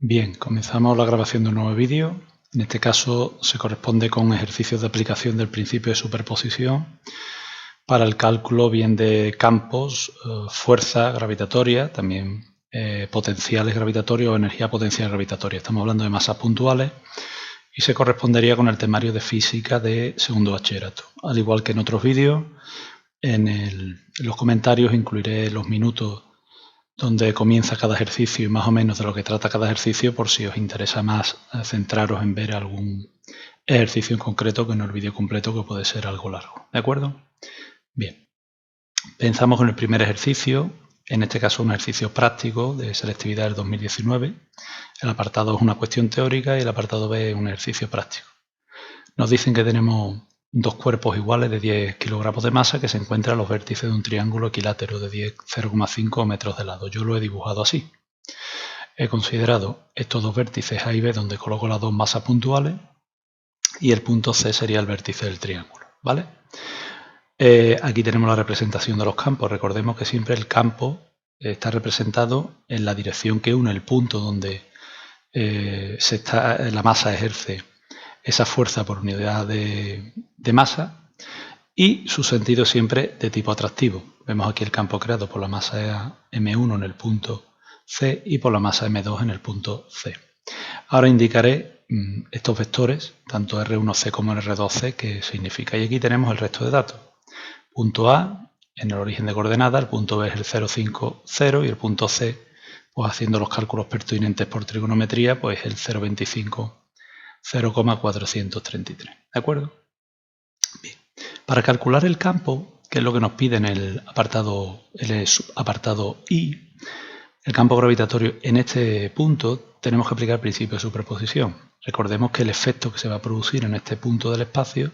Bien, comenzamos la grabación de un nuevo vídeo. En este caso se corresponde con ejercicios de aplicación del principio de superposición para el cálculo bien de campos, fuerza gravitatoria, también potenciales gravitatorios o energía potencial gravitatoria. Estamos hablando de masas puntuales y se correspondería con el temario de física de segundo bachillerato. Al igual que en otros vídeos, en los comentarios incluiré los minutos donde comienza cada ejercicio y más o menos de lo que trata cada ejercicio, por si os interesa más centraros en ver algún ejercicio en concreto que no el vídeo completo, que puede ser algo largo. ¿De acuerdo? Bien, pensamos en el primer ejercicio, en este caso un ejercicio práctico de selectividad del 2019. El apartado es una cuestión teórica y el apartado B es un ejercicio práctico. Nos dicen que tenemos dos cuerpos iguales de 10 kilogramos de masa que se encuentran a los vértices de un triángulo equilátero de 0,5 metros de lado. Yo lo he dibujado así. He considerado estos dos vértices A y B donde coloco las dos masas puntuales y el punto C sería el vértice del triángulo, ¿vale? Aquí tenemos la representación de los campos. Recordemos que siempre el campo está representado en la dirección que une el punto donde la masa ejerce esa fuerza por unidad de masa y su sentido siempre de tipo atractivo. Vemos aquí el campo creado por la masa M1 en el punto C y por la masa M2 en el punto C. Ahora indicaré estos vectores, tanto R1C como R2C, que significa. Y aquí tenemos el resto de datos. Punto A en el origen de coordenadas, el punto B es el 0,50 y el punto C, pues haciendo los cálculos pertinentes por trigonometría, pues el 0,25, 0,433. ¿De acuerdo? Bien. Para calcular el campo, que es lo que nos pide en el apartado I, el campo gravitatorio en este punto, tenemos que aplicar el principio de superposición. Recordemos que el efecto que se va a producir en este punto del espacio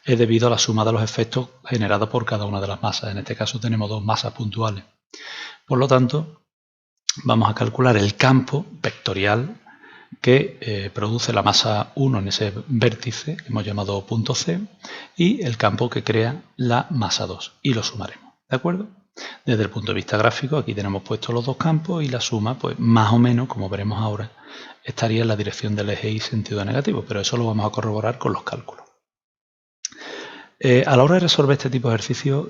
es debido a la suma de los efectos generados por cada una de las masas. En este caso tenemos dos masas puntuales. Por lo tanto, vamos a calcular el campo vectorial que produce la masa 1 en ese vértice que hemos llamado punto C y el campo que crea la masa 2 y lo sumaremos, ¿de acuerdo? Desde el punto de vista gráfico aquí tenemos puestos los dos campos y la suma, pues más o menos, como veremos ahora, estaría en la dirección del eje Y sentido negativo, pero eso lo vamos a corroborar con los cálculos. A la hora de resolver este tipo de ejercicios,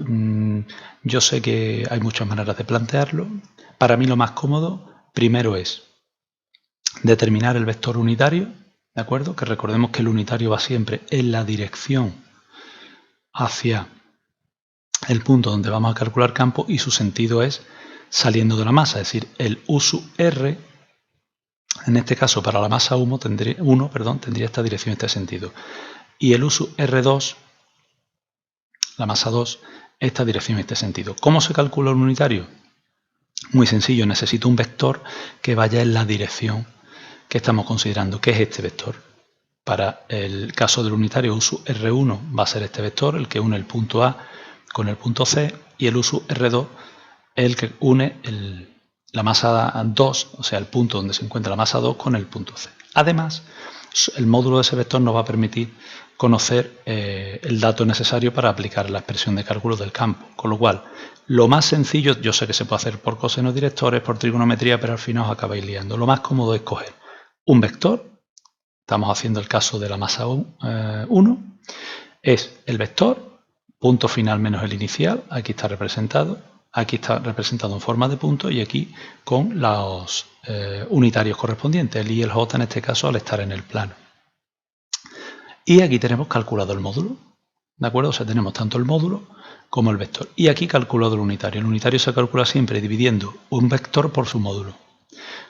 yo sé que hay muchas maneras de plantearlo. Para mí lo más cómodo, primero es determinar el vector unitario, ¿de acuerdo? Que recordemos que el unitario va siempre en la dirección hacia el punto donde vamos a calcular campo y su sentido es saliendo de la masa, es decir, el U sub R, en este caso para la masa 1 tendría esta dirección, este sentido. Y el U sub R2, la masa 2, esta dirección, este sentido. ¿Cómo se calcula el unitario? Muy sencillo, necesito un vector que vaya en la dirección que estamos considerando, que es este vector. Para el caso del unitario, U sub R1 va a ser este vector, el que une el punto A con el punto C, y el U sub R2 es el que une la masa 2, o sea, el punto donde se encuentra la masa 2 con el punto C. Además, el módulo de ese vector nos va a permitir conocer el dato necesario para aplicar la expresión de cálculo del campo. Con lo cual, lo más sencillo, yo sé que se puede hacer por cosenos directores, por trigonometría, pero al final os acabáis liando. Lo más cómodo es coger un vector, estamos haciendo el caso de la masa 1, es el vector, punto final menos el inicial, aquí está representado en forma de punto y aquí con los unitarios correspondientes, el I y el J en este caso al estar en el plano. Y aquí tenemos calculado el módulo, ¿de acuerdo? O sea, tenemos tanto el módulo como el vector. Y aquí calculado el unitario. El unitario se calcula siempre dividiendo un vector por su módulo.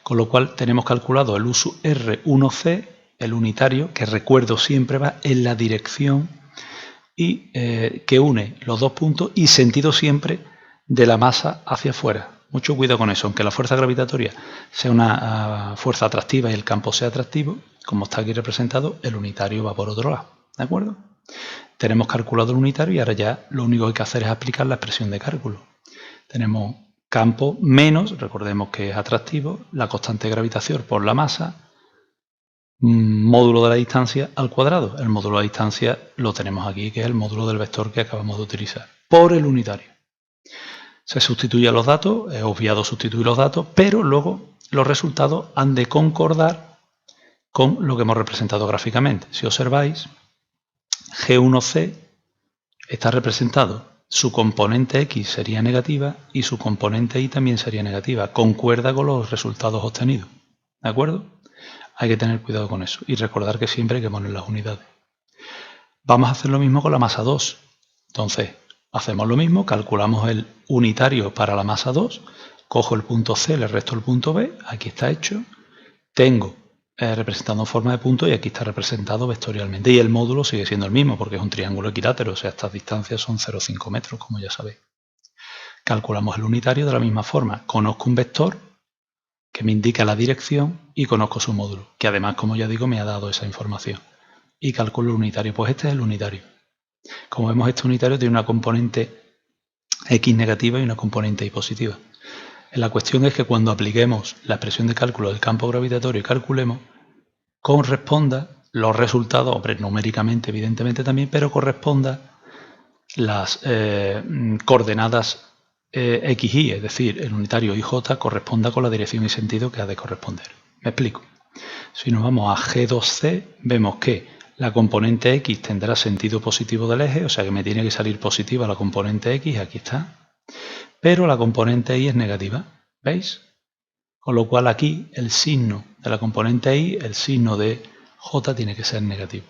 Con lo cual tenemos calculado el U sub R1C, el unitario, que recuerdo siempre va en la dirección y que une los dos puntos y sentido siempre de la masa hacia afuera. Mucho cuidado con eso, aunque la fuerza gravitatoria sea una fuerza atractiva y el campo sea atractivo, como está aquí representado, el unitario va por otro lado, ¿de acuerdo? Tenemos calculado el unitario y ahora ya lo único que hay que hacer es aplicar la expresión de cálculo. Tenemos campo menos, recordemos que es atractivo, la constante de gravitación por la masa, módulo de la distancia al cuadrado. El módulo de la distancia lo tenemos aquí, que es el módulo del vector que acabamos de utilizar, por el unitario. Se sustituyen los datos, he obviado sustituir los datos, pero luego los resultados han de concordar con lo que hemos representado gráficamente. Si observáis, G1C está representado, su componente X sería negativa y su componente Y también sería negativa. Concuerda con los resultados obtenidos. ¿De acuerdo? Hay que tener cuidado con eso y recordar que siempre hay que poner las unidades. Vamos a hacer lo mismo con la masa 2. Entonces, hacemos lo mismo, calculamos el unitario para la masa 2, cojo el punto C, le resto el punto B, aquí está hecho, tengo representado en forma de punto y aquí está representado vectorialmente. Y el módulo sigue siendo el mismo porque es un triángulo equilátero, o sea, estas distancias son 0,5 metros, como ya sabéis. Calculamos el unitario de la misma forma. Conozco un vector que me indica la dirección y conozco su módulo, que además, como ya digo, me ha dado esa información. Y calculo el unitario. Pues este es el unitario. Como vemos, este unitario tiene una componente X negativa y una componente Y positiva. La cuestión es que cuando apliquemos la expresión de cálculo del campo gravitatorio y calculemos, corresponda los resultados, hombre, numéricamente evidentemente también, pero corresponda las coordenadas X, Y, es decir, el unitario IJ corresponda con la dirección y sentido que ha de corresponder. ¿Me explico? Si nos vamos a G2C, vemos que la componente X tendrá sentido positivo del eje, o sea que me tiene que salir positiva la componente X, aquí está, pero la componente Y es negativa, ¿veis? Con lo cual aquí el signo de la componente Y, el signo de J tiene que ser negativo.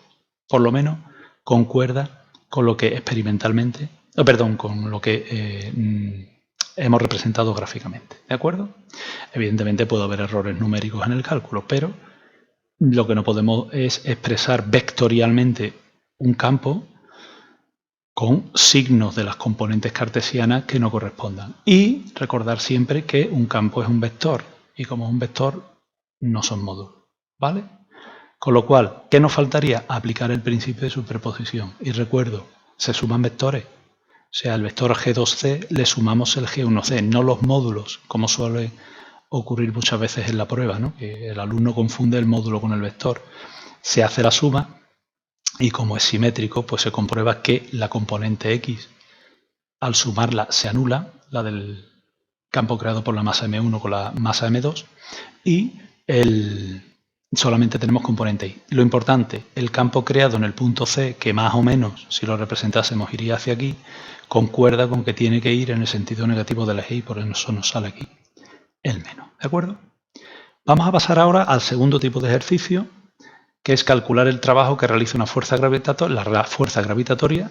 Por lo menos concuerda con lo que experimentalmente, con lo que hemos representado gráficamente, ¿de acuerdo? Evidentemente puede haber errores numéricos en el cálculo, pero lo que no podemos es expresar vectorialmente un campo con signos de las componentes cartesianas que no correspondan. Y recordar siempre que un campo es un vector, y como es un vector, no son módulos, ¿vale? Con lo cual, ¿qué nos faltaría? Aplicar el principio de superposición. Y recuerdo, se suman vectores. O sea, al vector G2C le sumamos el G1C, no los módulos, como suele ocurrir muchas veces en la prueba, ¿no? Que el alumno confunde el módulo con el vector. Se hace la suma y como es simétrico, pues se comprueba que la componente X, al sumarla, se anula, la del campo creado por la masa M1 con la masa M2, y solamente tenemos componente Y. Lo importante, el campo creado en el punto C, que más o menos, si lo representásemos, iría hacia aquí, concuerda con que tiene que ir en el sentido negativo del eje Y, por eso nos sale aquí el menos, ¿de acuerdo? Vamos a pasar ahora al segundo tipo de ejercicio, que es calcular el trabajo que realiza una fuerza gravitatoria, la fuerza gravitatoria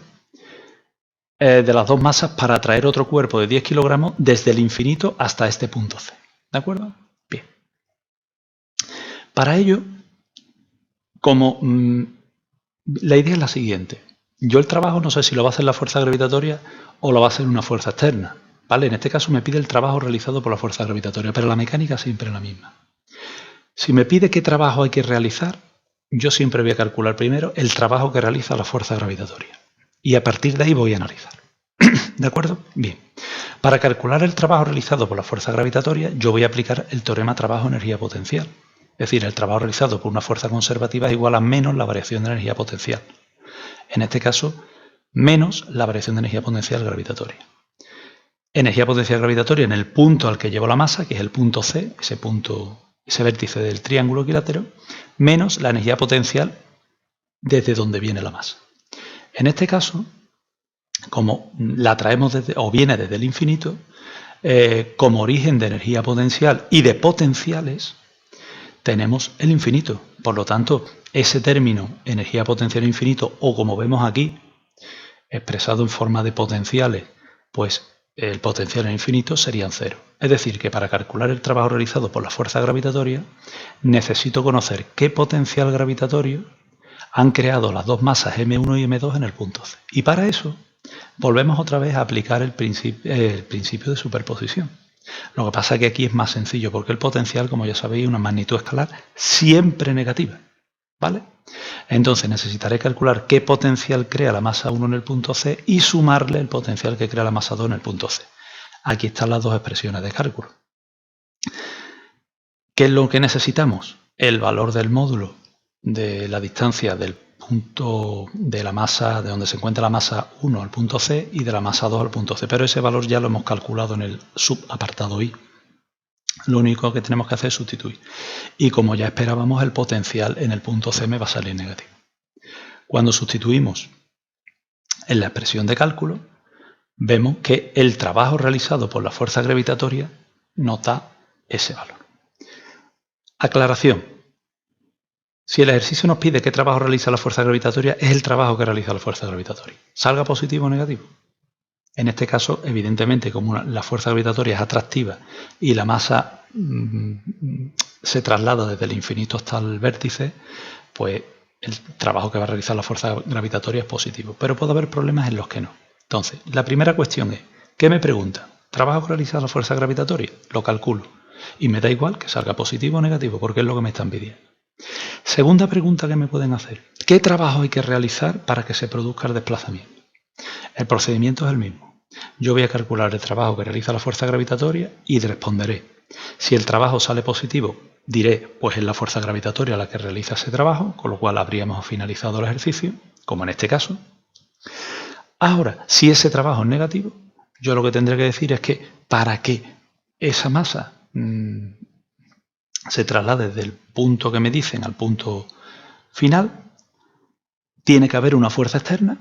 de las dos masas para atraer otro cuerpo de 10 kilogramos desde el infinito hasta este punto C. ¿De acuerdo? Bien. Para ello, la idea es la siguiente. Yo el trabajo no sé si lo va a hacer la fuerza gravitatoria o lo va a hacer una fuerza externa. ¿Vale? En este caso me pide el trabajo realizado por la fuerza gravitatoria, pero la mecánica siempre es la misma. Si me pide qué trabajo hay que realizar, yo siempre voy a calcular primero el trabajo que realiza la fuerza gravitatoria. Y a partir de ahí voy a analizar. ¿De acuerdo? Bien. Para calcular el trabajo realizado por la fuerza gravitatoria, yo voy a aplicar el teorema trabajo-energía potencial. Es decir, el trabajo realizado por una fuerza conservativa es igual a menos la variación de energía potencial. En este caso, menos la variación de energía potencial gravitatoria. Energía potencial gravitatoria en el punto al que llevo la masa, que es el punto C, ese vértice del triángulo equilátero, menos la energía potencial desde donde viene la masa. En este caso, como la traemos viene desde el infinito, como origen de energía potencial y de potenciales, tenemos el infinito. Por lo tanto, ese término, energía potencial infinito, o como vemos aquí, expresado en forma de potenciales, pues el potencial en infinito serían cero. Es decir, que para calcular el trabajo realizado por la fuerza gravitatoria, necesito conocer qué potencial gravitatorio han creado las dos masas M1 y M2 en el punto C. Y para eso, volvemos otra vez a aplicar el principio de superposición. Lo que pasa es que aquí es más sencillo, porque el potencial, como ya sabéis, es una magnitud escalar siempre negativa, ¿vale? Entonces necesitaré calcular qué potencial crea la masa 1 en el punto C y sumarle el potencial que crea la masa 2 en el punto C. Aquí están las dos expresiones de cálculo. ¿Qué es lo que necesitamos? El valor del módulo de la distancia del punto de la masa, de donde se encuentra la masa 1 al punto C y de la masa 2 al punto C, pero ese valor ya lo hemos calculado en el subapartado I. Lo único que tenemos que hacer es sustituir. Y como ya esperábamos, el potencial en el punto C me va a salir negativo. Cuando sustituimos en la expresión de cálculo, vemos que el trabajo realizado por la fuerza gravitatoria nos da ese valor. Aclaración. Si el ejercicio nos pide qué trabajo realiza la fuerza gravitatoria, es el trabajo que realiza la fuerza gravitatoria. Salga positivo o negativo. En este caso, evidentemente, como la fuerza gravitatoria es atractiva y la masa se traslada desde el infinito hasta el vértice, pues el trabajo que va a realizar la fuerza gravitatoria es positivo. Pero puede haber problemas en los que no. Entonces, la primera cuestión es, ¿qué me pregunta? ¿Trabajo que realiza la fuerza gravitatoria? Lo calculo. Y me da igual que salga positivo o negativo, porque es lo que me están pidiendo. Segunda pregunta que me pueden hacer. ¿Qué trabajo hay que realizar para que se produzca el desplazamiento? El procedimiento es el mismo. Yo voy a calcular el trabajo que realiza la fuerza gravitatoria y responderé. Si el trabajo sale positivo, diré, pues es la fuerza gravitatoria la que realiza ese trabajo, con lo cual habríamos finalizado el ejercicio, como en este caso. Ahora, si ese trabajo es negativo, yo lo que tendré que decir es que para que esa masa se traslade del punto que me dicen al punto final, tiene que haber una fuerza externa,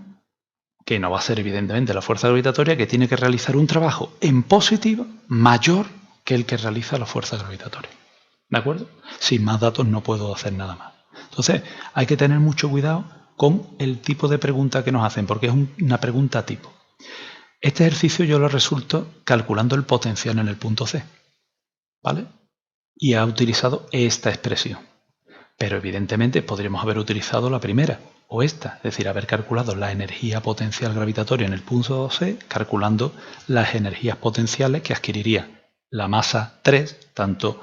que no va a ser evidentemente la fuerza gravitatoria, que tiene que realizar un trabajo en positivo mayor que el que realiza la fuerza gravitatoria. ¿De acuerdo? Sin más datos no puedo hacer nada más. Entonces, hay que tener mucho cuidado con el tipo de pregunta que nos hacen, porque es una pregunta tipo. Este ejercicio yo lo resuelto calculando el potencial en el punto C, ¿vale? Y ha utilizado esta expresión. Pero evidentemente podríamos haber utilizado la primera, o esta, es decir, haber calculado la energía potencial gravitatoria en el punto C, calculando las energías potenciales que adquiriría la masa 3, tanto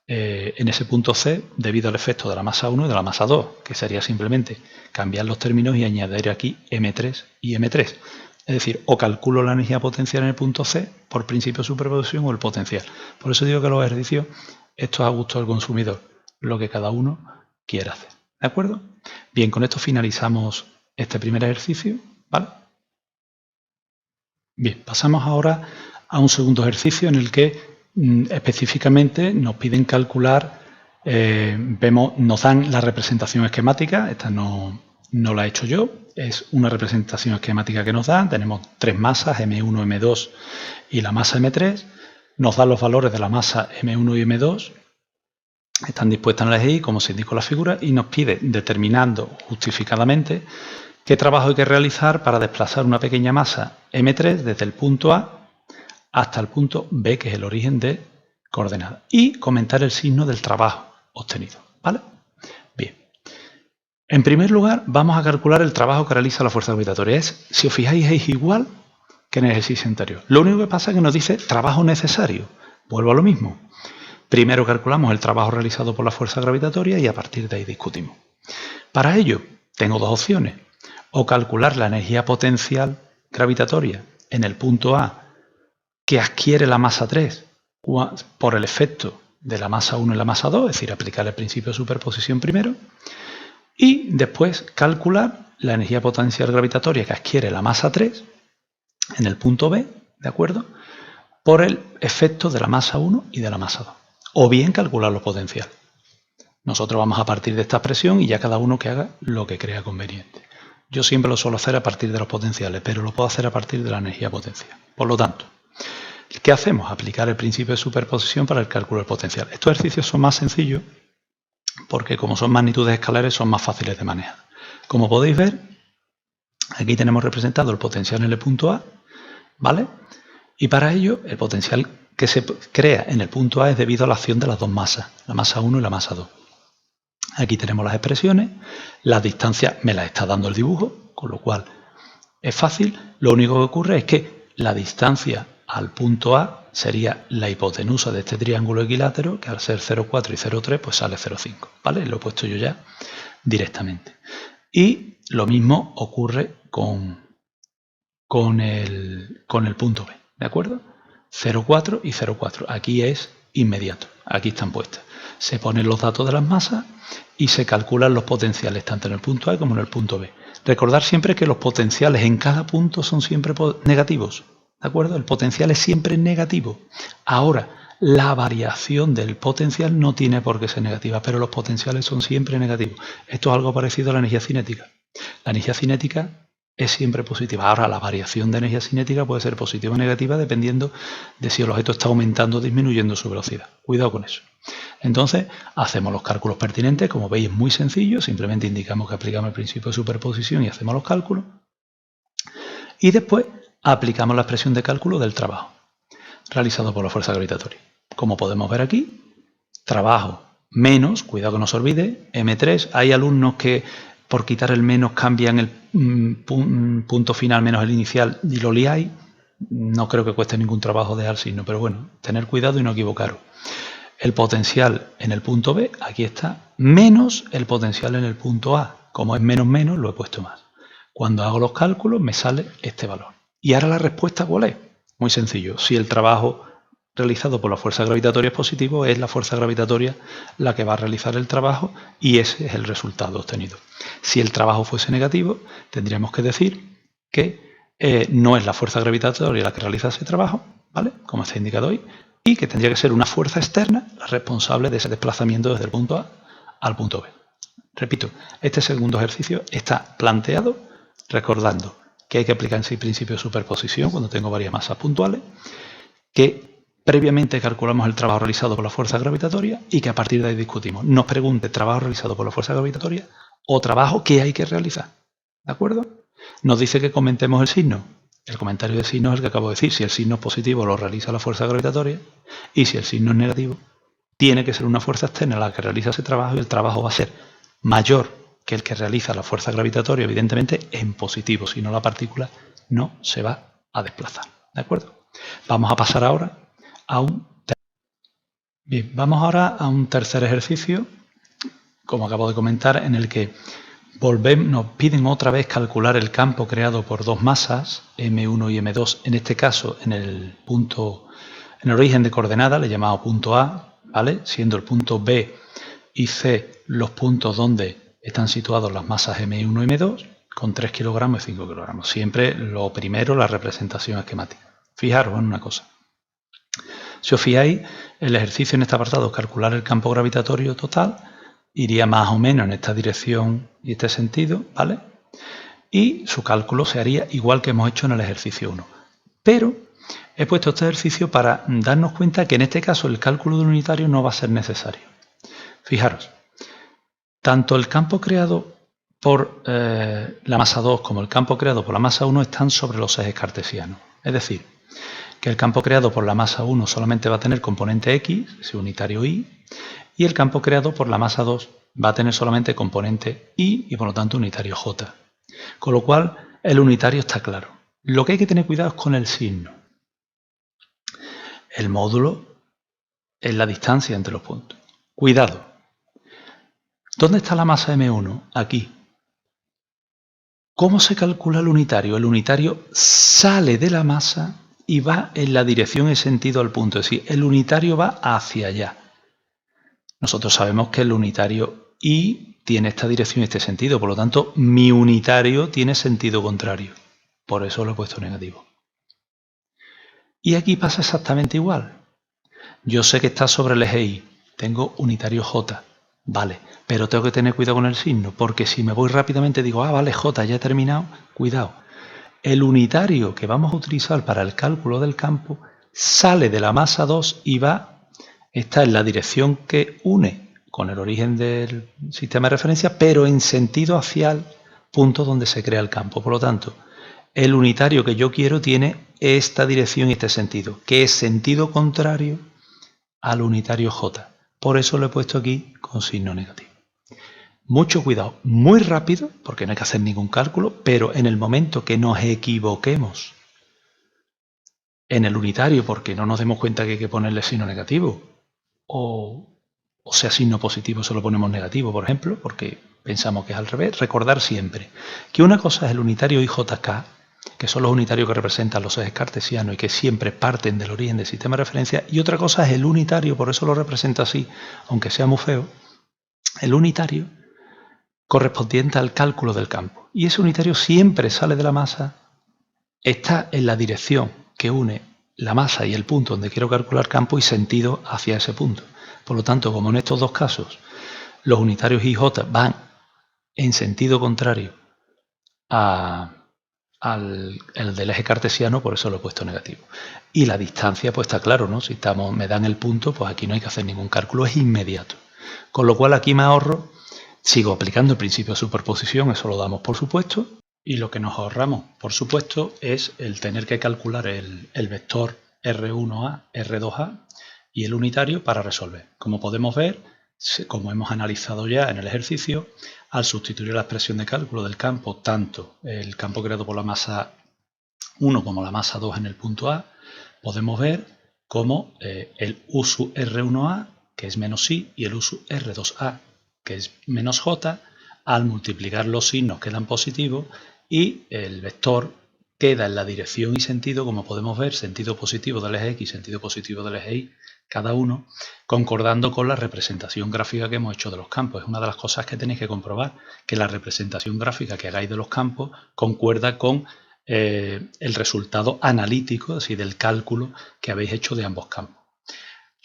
en ese punto C, debido al efecto de la masa 1 y de la masa 2, que sería simplemente cambiar los términos y añadir aquí M3 y M3. Es decir, o calculo la energía potencial en el punto C por principio de superposición o el potencial. Por eso digo que los ejercicios, esto es a gusto del consumidor, lo que cada uno quiera hacer. ¿De acuerdo? Bien, con esto finalizamos este primer ejercicio, ¿vale? Bien, pasamos ahora a un segundo ejercicio en el que específicamente nos piden calcular, nos dan la representación esquemática, esta no la he hecho yo, es una representación esquemática que nos dan, tenemos tres masas, M1, M2 y la masa M3, nos dan los valores de la masa M1 y M2, están dispuestas en el eje Y, como se indicó en la figura, y nos pide, determinando justificadamente, qué trabajo hay que realizar para desplazar una pequeña masa M3 desde el punto A hasta el punto B, que es el origen de coordenadas, y comentar el signo del trabajo obtenido, ¿vale? Bien. En primer lugar, vamos a calcular el trabajo que realiza la fuerza gravitatoria. Si os fijáis, es igual que en el ejercicio anterior. Lo único que pasa es que nos dice trabajo necesario. Vuelvo a lo mismo. Primero calculamos el trabajo realizado por la fuerza gravitatoria y a partir de ahí discutimos. Para ello, tengo dos opciones. O calcular la energía potencial gravitatoria en el punto A que adquiere la masa 3 por el efecto de la masa 1 y la masa 2, es decir, aplicar el principio de superposición primero, y después calcular la energía potencial gravitatoria que adquiere la masa 3 en el punto B, ¿de acuerdo?, por el efecto de la masa 1 y de la masa 2. O bien calcular los potenciales. Nosotros vamos a partir de esta expresión y ya cada uno que haga lo que crea conveniente. Yo siempre lo suelo hacer a partir de los potenciales, pero lo puedo hacer a partir de la energía potencial. Por lo tanto, ¿qué hacemos? Aplicar el principio de superposición para el cálculo del potencial. Estos ejercicios son más sencillos porque como son magnitudes escalares son más fáciles de manejar. Como podéis ver, aquí tenemos representado el potencial en el punto A, ¿vale? Y para ello, el potencial que se crea en el punto A es debido a la acción de las dos masas, la masa 1 y la masa 2. Aquí tenemos las expresiones, las distancias me las está dando el dibujo, con lo cual es fácil. Lo único que ocurre es que la distancia al punto A sería la hipotenusa de este triángulo equilátero, que al ser 0,4 y 0,3 pues sale 0,5, ¿vale? Lo he puesto yo ya directamente. Y lo mismo ocurre con el punto B, ¿de acuerdo? 0,4 y 0,4. Aquí es inmediato, aquí están puestas. Se ponen los datos de las masas y se calculan los potenciales, tanto en el punto A como en el punto B. Recordar siempre que los potenciales en cada punto son siempre negativos, ¿de acuerdo? El potencial es siempre negativo. Ahora, la variación del potencial no tiene por qué ser negativa, pero los potenciales son siempre negativos. Esto es algo parecido a la energía cinética. La energía cinética es siempre positiva. Ahora, la variación de energía cinética puede ser positiva o negativa dependiendo de si el objeto está aumentando o disminuyendo su velocidad. Cuidado con eso. Entonces, hacemos los cálculos pertinentes. Como veis, es muy sencillo. Simplemente indicamos que aplicamos el principio de superposición y hacemos los cálculos. Y después aplicamos la expresión de cálculo del trabajo realizado por la fuerza gravitatoria. Como podemos ver aquí, trabajo menos, cuidado que no se olvide, M3. Hay alumnos que por quitar el menos cambian el punto final menos el inicial y lo liáis. No creo que cueste ningún trabajo dejar signo, pero bueno, tener cuidado y no equivocaros. El potencial en el punto B, aquí está, menos el potencial en el punto A. Como es menos menos, lo he puesto más. Cuando hago los cálculos me sale este valor. Y ahora la respuesta, ¿cuál es? Muy sencillo. Si el trabajo realizado por la fuerza gravitatoria es positivo, es la fuerza gravitatoria la que va a realizar el trabajo y ese es el resultado obtenido. Si el trabajo fuese negativo, tendríamos que decir que no es la fuerza gravitatoria la que realiza ese trabajo, ¿vale? Como está indicado hoy, y que tendría que ser una fuerza externa la responsable de ese desplazamiento desde el punto A al punto B. Repito, este segundo ejercicio está planteado recordando que hay que aplicar ese principio de superposición cuando tengo varias masas puntuales, que previamente calculamos el trabajo realizado por la fuerza gravitatoria y que a partir de ahí discutimos. Nos pregunte trabajo realizado por la fuerza gravitatoria o trabajo que hay que realizar. ¿De acuerdo? Nos dice que comentemos el signo. El comentario de signo es el que acabo de decir. Si el signo es positivo lo realiza la fuerza gravitatoria y si el signo es negativo tiene que ser una fuerza externa la que realiza ese trabajo y el trabajo va a ser mayor que el que realiza la fuerza gravitatoria, evidentemente en positivo, si no la partícula no se va a desplazar. ¿De acuerdo? Vamos a pasar ahora a un tercer ejercicio, como acabo de comentar, en el que nos piden otra vez calcular el campo creado por dos masas, M1 y M2, en este caso en el origen de coordenada, le llamamos punto A, ¿vale? Siendo el punto B y C los puntos donde están situados las masas M1 y M2, con 3 kilogramos y 5 kilogramos. Siempre lo primero, la representación esquemática. Fijaros en una cosa. Si os fijáis, el ejercicio en este apartado, calcular el campo gravitatorio total, iría más o menos en esta dirección y este sentido, ¿vale? Y su cálculo se haría igual que hemos hecho en el ejercicio 1. Pero he puesto este ejercicio para darnos cuenta que en este caso el cálculo del unitario no va a ser necesario. Fijaros, tanto el campo creado por la masa 2 como el campo creado por la masa 1 están sobre los ejes cartesianos. Es decir, que el campo creado por la masa 1 solamente va a tener componente X, ese unitario Y, y el campo creado por la masa 2 va a tener solamente componente Y por lo tanto unitario J. Con lo cual, el unitario está claro. Lo que hay que tener cuidado es con el signo. El módulo es la distancia entre los puntos. Cuidado. ¿Dónde está la masa M1? Aquí. ¿Cómo se calcula el unitario? El unitario sale de la masa y va en la dirección y sentido al punto. Es decir, el unitario va hacia allá. Nosotros sabemos que el unitario Y tiene esta dirección y este sentido. Por lo tanto, mi unitario tiene sentido contrario. Por eso lo he puesto negativo. Y aquí pasa exactamente igual. Yo sé que está sobre el eje Y. Tengo unitario J. Vale, pero tengo que tener cuidado con el signo, porque si me voy rápidamente digo, ah, vale, J, ya he terminado. Cuidado. El unitario que vamos a utilizar para el cálculo del campo sale de la masa 2 y está en la dirección que une con el origen del sistema de referencia, pero en sentido hacia el punto donde se crea el campo. Por lo tanto, el unitario que yo quiero tiene esta dirección y este sentido, que es sentido contrario al unitario J. Por eso lo he puesto aquí con signo negativo. Mucho cuidado, muy rápido, porque no hay que hacer ningún cálculo, pero en el momento que nos equivoquemos en el unitario, porque no nos demos cuenta que hay que ponerle signo negativo, o sea, signo positivo se lo ponemos negativo, por ejemplo, porque pensamos que es al revés, recordar siempre que una cosa es el unitario IJK, que son los unitarios que representan los ejes cartesianos y que siempre parten del origen del sistema de referencia, y otra cosa es el unitario, por eso lo representa así, aunque sea muy feo, el unitario correspondiente al cálculo del campo. Y ese unitario siempre sale de la masa, está en la dirección que une la masa y el punto donde quiero calcular campo y sentido hacia ese punto. Por lo tanto, como en estos dos casos los unitarios I y J van en sentido contrario al del eje cartesiano, por eso lo he puesto negativo. Y la distancia, pues está claro, ¿no? Si me dan el punto, pues aquí no hay que hacer ningún cálculo, es inmediato. Con lo cual aquí me ahorro, sigo aplicando el principio de superposición, eso lo damos por supuesto, y lo que nos ahorramos, por supuesto, es el tener que calcular el vector R1A, R2A y el unitario para resolver. Como podemos ver, como hemos analizado ya en el ejercicio, al sustituir la expresión de cálculo del campo, tanto el campo creado por la masa 1 como la masa 2 en el punto A, podemos ver cómo el U sub R1A, que es menos I, y el U sub R2A, que es menos J, al multiplicar los signos quedan positivos y el vector queda en la dirección y sentido, como podemos ver, sentido positivo del eje X, sentido positivo del eje Y, cada uno, concordando con la representación gráfica que hemos hecho de los campos. Es una de las cosas que tenéis que comprobar, que la representación gráfica que hagáis de los campos concuerda con el resultado analítico, así del cálculo que habéis hecho de ambos campos.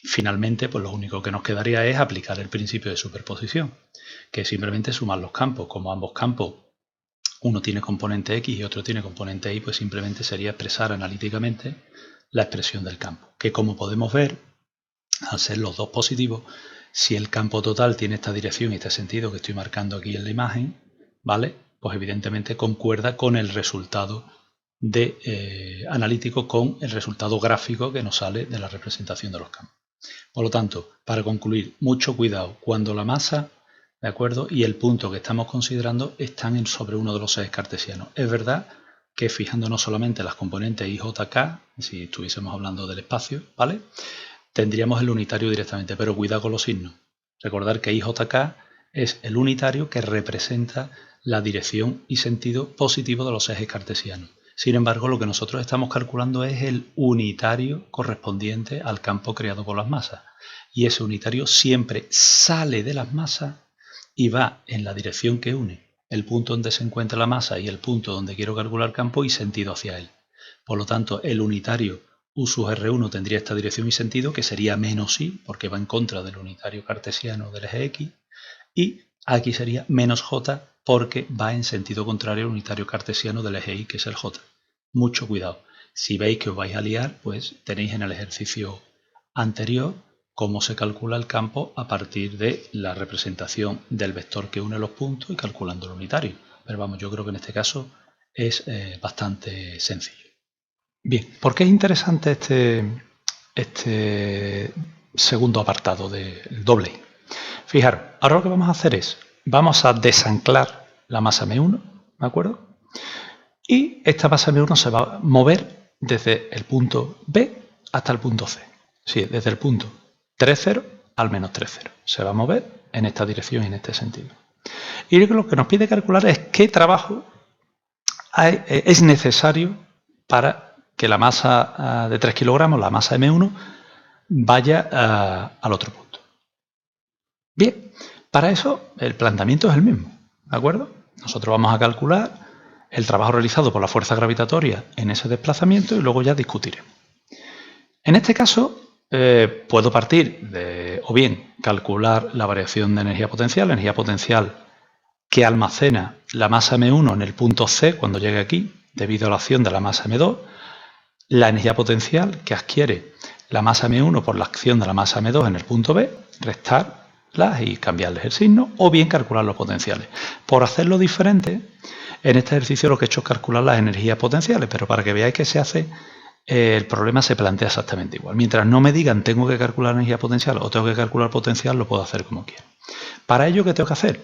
Finalmente, pues lo único que nos quedaría es aplicar el principio de superposición, que es simplemente sumar los campos. Como ambos campos, uno tiene componente X y otro tiene componente Y, pues simplemente sería expresar analíticamente la expresión del campo, que como podemos ver, al ser los dos positivos, si el campo total tiene esta dirección y este sentido que estoy marcando aquí en la imagen, ¿vale? Pues evidentemente concuerda con el resultado analítico, con el resultado gráfico que nos sale de la representación de los campos. Por lo tanto, para concluir, mucho cuidado cuando la masa, ¿de acuerdo?, y el punto que estamos considerando están sobre uno de los ejes cartesianos. Es verdad que fijándonos solamente en las componentes I, J, K, si estuviésemos hablando del espacio, ¿vale?, tendríamos el unitario directamente, pero cuidado con los signos. Recordar que IJK es el unitario que representa la dirección y sentido positivo de los ejes cartesianos. Sin embargo, lo que nosotros estamos calculando es el unitario correspondiente al campo creado por las masas. Y ese unitario siempre sale de las masas y va en la dirección que une el punto donde se encuentra la masa y el punto donde quiero calcular campo y sentido hacia él. Por lo tanto, el unitario U sub R1 tendría esta dirección y sentido, que sería menos I, porque va en contra del unitario cartesiano del eje X, y aquí sería menos J, porque va en sentido contrario al unitario cartesiano del eje Y, que es el J. Mucho cuidado. Si veis que os vais a liar, pues tenéis en el ejercicio anterior cómo se calcula el campo a partir de la representación del vector que une los puntos y calculando el unitario. Pero vamos, yo creo que en este caso es bastante sencillo. Bien, ¿por qué es interesante este segundo apartado del doble I? Fijaros, ahora lo que vamos a hacer es, vamos a desanclar la masa M1, ¿de acuerdo? Y esta masa M1 se va a mover desde el punto B hasta el punto C. Sí, desde el punto 3, 0 al menos 3, 0. Se va a mover en esta dirección y en este sentido. Y lo que nos pide calcular es qué trabajo es necesario para que la masa de 3 kilogramos, la masa M1, vaya al otro punto. Bien, para eso el planteamiento es el mismo, ¿de acuerdo? Nosotros vamos a calcular el trabajo realizado por la fuerza gravitatoria en ese desplazamiento y luego ya discutiremos. En este caso, puedo partir de, o bien, calcular la variación de energía potencial que almacena la masa M1 en el punto C cuando llegue aquí, debido a la acción de la masa M2, la energía potencial que adquiere la masa M1 por la acción de la masa M2 en el punto B, restarlas y cambiarles el signo, o bien calcular los potenciales. Por hacerlo diferente, en este ejercicio lo que he hecho es calcular las energías potenciales, pero para que veáis que se hace, el problema se plantea exactamente igual. Mientras no me digan tengo que calcular energía potencial o tengo que calcular potencial, lo puedo hacer como quiera. Para ello, ¿qué tengo que hacer?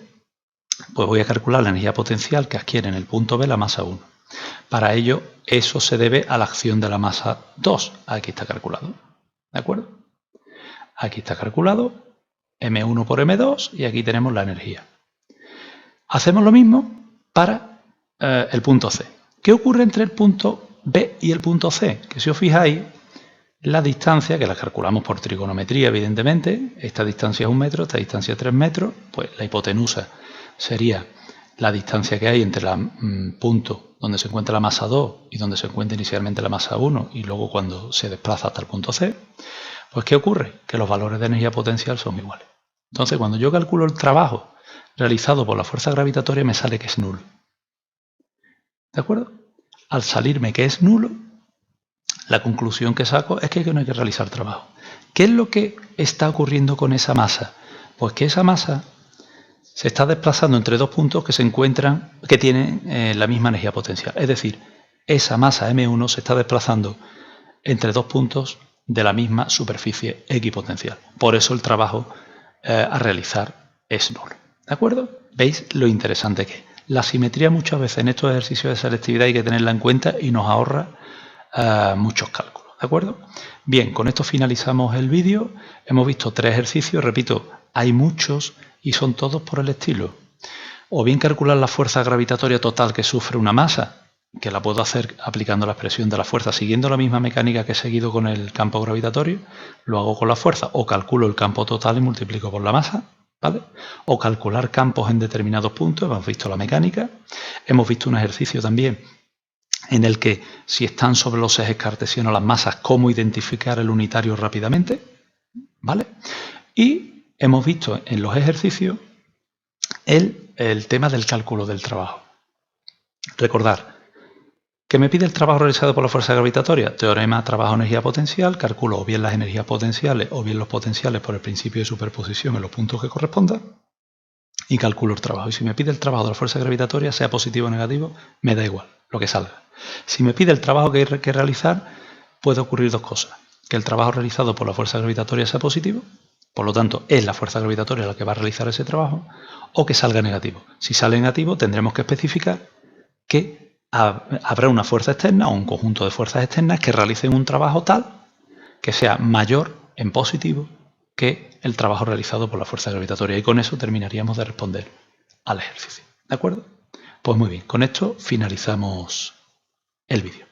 Pues voy a calcular la energía potencial que adquiere en el punto B la masa 1. Para ello, eso se debe a la acción de la masa 2. Aquí está calculado. ¿De acuerdo? Aquí está calculado M1 por M2 y aquí tenemos la energía. Hacemos lo mismo para el punto C. ¿Qué ocurre entre el punto B y el punto C? Que si os fijáis, la distancia, que la calculamos por trigonometría, evidentemente, esta distancia es 1 metro, esta distancia es 3 metros, pues la hipotenusa sería la distancia que hay entre el punto donde se encuentra la masa 2 y donde se encuentra inicialmente la masa 1 y luego cuando se desplaza hasta el punto C. Pues ¿qué ocurre? Que los valores de energía potencial son iguales. Entonces, cuando yo calculo el trabajo realizado por la fuerza gravitatoria, me sale que es nulo. ¿De acuerdo? Al salirme que es nulo, la conclusión que saco es que no hay que realizar trabajo. ¿Qué es lo que está ocurriendo con esa masa? Pues que esa masa se está desplazando entre dos puntos que tienen la misma energía potencial. Es decir, esa masa M1 se está desplazando entre dos puntos de la misma superficie equipotencial. Por eso el trabajo a realizar es nulo. ¿De acuerdo? ¿Veis lo interesante que es? La simetría muchas veces en estos ejercicios de selectividad hay que tenerla en cuenta y nos ahorra muchos cálculos. ¿De acuerdo? Bien, con esto finalizamos el vídeo. Hemos visto 3 ejercicios. Repito, hay muchos y son todos por el estilo. O bien calcular la fuerza gravitatoria total que sufre una masa, que la puedo hacer aplicando la expresión de la fuerza, siguiendo la misma mecánica que he seguido con el campo gravitatorio, lo hago con la fuerza, o calculo el campo total y multiplico por la masa, ¿vale? O calcular campos en determinados puntos, hemos visto la mecánica, hemos visto un ejercicio también en el que si están sobre los ejes cartesianos las masas, cómo identificar el unitario rápidamente, ¿vale? Y hemos visto en los ejercicios el tema del cálculo del trabajo. Recordar que me pide el trabajo realizado por la fuerza gravitatoria, teorema trabajo-energía potencial, calculo o bien las energías potenciales o bien los potenciales por el principio de superposición en los puntos que correspondan y calculo el trabajo. Y si me pide el trabajo de la fuerza gravitatoria, sea positivo o negativo, me da igual lo que salga. Si me pide el trabajo que hay que realizar, puede ocurrir dos cosas. Que el trabajo realizado por la fuerza gravitatoria sea positivo, por lo tanto es la fuerza gravitatoria la que va a realizar ese trabajo, o que salga negativo. Si sale negativo, tendremos que especificar que habrá una fuerza externa o un conjunto de fuerzas externas que realicen un trabajo tal que sea mayor en positivo que el trabajo realizado por la fuerza gravitatoria. Y con eso terminaríamos de responder al ejercicio. ¿De acuerdo? Pues muy bien, con esto finalizamos el vídeo.